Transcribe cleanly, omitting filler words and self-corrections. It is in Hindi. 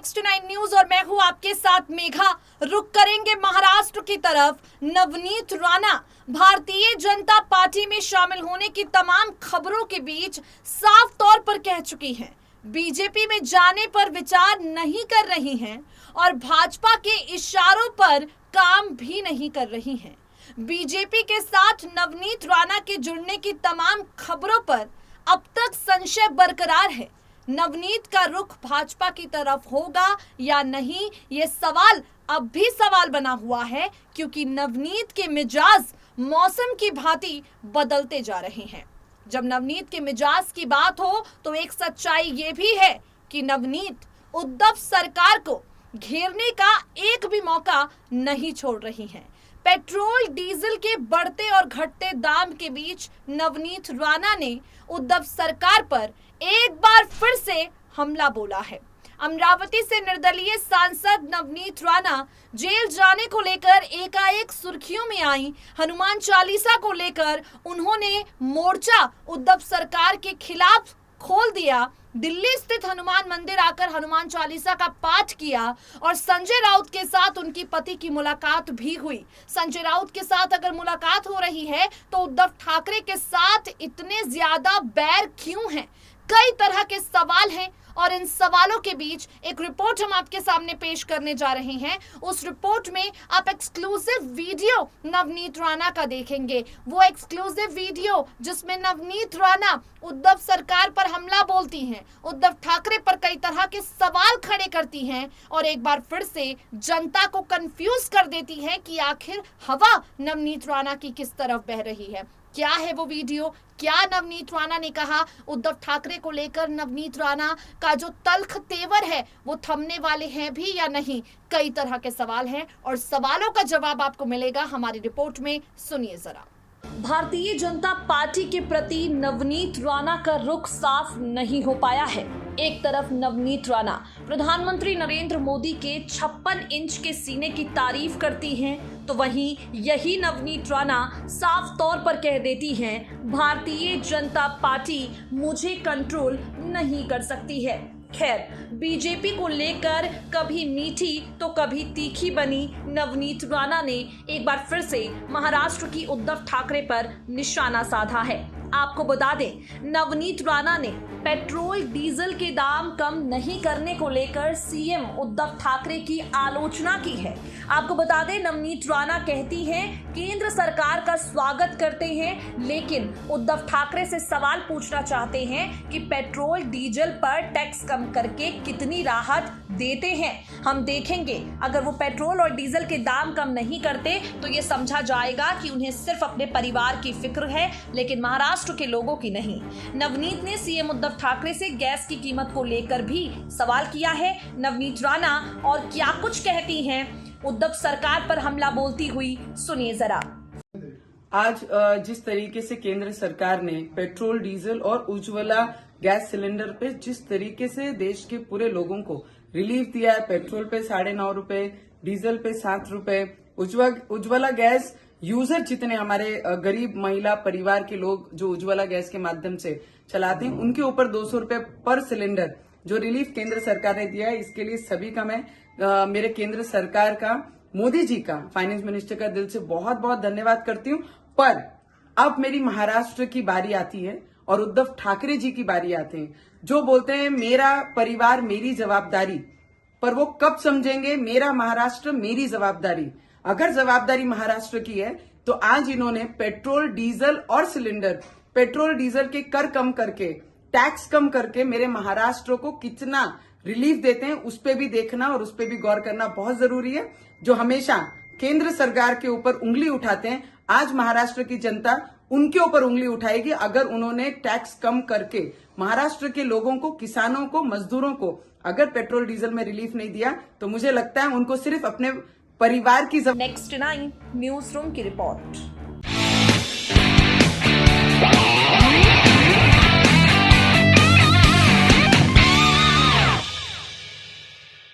नेक्स्ट 9 न्यूज और मैं हूं आपके साथ मेघा। रुक करेंगे महाराष्ट्र की तरफ। नवनीत राणा भारतीय जनता पार्टी में शामिल होने की तमाम खबरों के बीच साफ तौर पर कह चुकी हैं बीजेपी में जाने पर विचार नहीं कर रही हैं और भाजपा के इशारों पर काम भी नहीं कर रही हैं। बीजेपी के साथ नवनीत राणा के जुड़ने की तमाम खबरों पर अब तक संशय बरकरार है। नवनीत का रुख भाजपा की तरफ होगा या नहीं, ये सवाल अब भी सवाल बना हुआ है, क्योंकि नवनीत के मिजाज मौसम की भांति बदलते जा रहे हैं। जब नवनीत के मिजाज की बात हो तो एक सच्चाई ये भी है कि नवनीत उद्धव सरकार को घेरने का एक भी मौका नहीं छोड़ रही हैं। पेट्रोल डीजल के बढ़ते और घटते दाम के बीच नवनीत राणा ने उद्धव सरकार पर एक बार फिर से हमला बोला है। अमरावती से निर्दलीय सांसद नवनीत राणा जेल जाने को लेकर एकाएक सुर्खियों में आई। हनुमान चालीसा को लेकर उन्होंने मोर्चा उद्धव सरकार के खिलाफ खोल दिया। दिल्ली स्थित हनुमान मंदिर आकर हनुमान चालीसा का पाठ किया और संजय राउत के साथ उनकी पति की मुलाकात भी हुई। संजय राउत के साथ अगर मुलाकात हो रही है तो उद्धव ठाकरे के साथ इतने ज्यादा बैर क्यों हैं? कई तरह के सवाल हैं और इन सवालों के बीच एक रिपोर्ट हम आपके सामने पेश करने जा रहे हैं। उस रिपोर्ट में आप एक्सक्लूसिव वीडियो नवनीत राणा का देखेंगे। वो एक्सक्लूसिव वीडियो जिसमें नवनीत राणा उद्धव सरकार पर हमला बोलती हैं, उद्धव ठाकरे पर कई तरह के सवाल खड़े करती हैं और एक बार फिर से जनता को कंफ्यूज कर देती है कि आखिर हवा नवनीत राणा की किस तरफ बह रही है। क्या है वो वीडियो? क्या नवनीत राणा ने कहा? उद्धव ठाकरे को लेकर नवनीत राणा का जो तल्ख तेवर है वो थमने वाले हैं भी या नहीं? कई तरह के सवाल हैं और सवालों का जवाब आपको मिलेगा हमारी रिपोर्ट में। सुनिए जरा। भारतीय जनता पार्टी के प्रति नवनीत राणा का रुख साफ नहीं हो पाया है। एक तरफ नवनीत राणा प्रधानमंत्री नरेंद्र मोदी के 56 इंच के सीने की तारीफ करती हैं, तो वहीं यही नवनीत राणा साफ तौर पर कह देती हैं भारतीय जनता पार्टी मुझे कंट्रोल नहीं कर सकती है। खैर, बीजेपी को लेकर कभी मीठी तो कभी तीखी बनी नवनीत राणा ने एक बार फिर से महाराष्ट्र की उद्धव ठाकरे पर निशाना साधा है। आपको बता दें, नवनीत राणा ने पेट्रोल डीजल के दाम कम नहीं करने को लेकर सीएम उद्धव ठाकरे की आलोचना की है। आपको बता दें, नवनीत राणा कहती हैं केंद्र सरकार का स्वागत करते हैं, लेकिन उद्धव ठाकरे से सवाल पूछना चाहते हैं कि पेट्रोल डीजल पर टैक्स कम करके कितनी राहत देते हैं। हम देखेंगे, अगर वो पेट्रोल और डीजल के दाम कम नहीं करते तो ये समझा जाएगा कि उन्हें सिर्फ अपने परिवार की फिक्र है, लेकिन महाराष्ट्र के लोगों की नहीं। नवनीत ने सीएम उद्धव ठाकरे से गैस की कीमत को लेकर भी सवाल किया है। नवनीत राणा और क्या कुछ कहती हैं उद्धव सरकार पर हमला बोलती हुई, सुनिए जरा। आज जिस तरीके से केंद्र सरकार ने पेट्रोल डीजल और उज्ज्वला गैस सिलेंडर पे जिस तरीके से देश के पूरे लोगों को रिलीफ दिया है, पेट्रोल पे 9.5 रुपए, डीजल पे 7 रुपए, उज्ज्वला गैस यूजर जितने हमारे गरीब महिला परिवार के लोग जो उज्ज्वला गैस के माध्यम से चलाते हैं, उनके ऊपर 200 रुपए पर सिलेंडर जो रिलीफ केंद्र सरकार ने दिया है, इसके लिए सभी का मैं मेरे केंद्र सरकार का, मोदी जी का, फाइनेंस मिनिस्टर का दिल से बहुत बहुत धन्यवाद करती हूँ। पर अब मेरी महाराष्ट्र की बारी आती है और उद्धव ठाकरे जी की बारी आते हैं, जो बोलते हैं मेरा परिवार मेरी जवाबदारी, पर वो कब समझेंगे मेरा महाराष्ट्र मेरी जवाबदारी? अगर जवाबदारी महाराष्ट्र की है तो आज इन्होंने पेट्रोल डीजल और सिलेंडर, पेट्रोल डीजल के कर कम करके, टैक्स कम करके मेरे महाराष्ट्र को कितना रिलीफ देते हैं, उस पे भी देखना और उस पे भी गौर करना बहुत जरूरी है। जो हमेशा केंद्र सरकार के ऊपर उंगली उठाते हैं, आज महाराष्ट्र की जनता उनके ऊपर उंगली उठाएगी अगर उन्होंने टैक्स कम करके महाराष्ट्र के लोगों को, किसानों को, मजदूरों को अगर पेट्रोल डीजल में रिलीफ नहीं दिया तो मुझे लगता है उनको सिर्फ अपने परिवार की नेक्स्ट 9 न्यूज रूम की रिपोर्ट।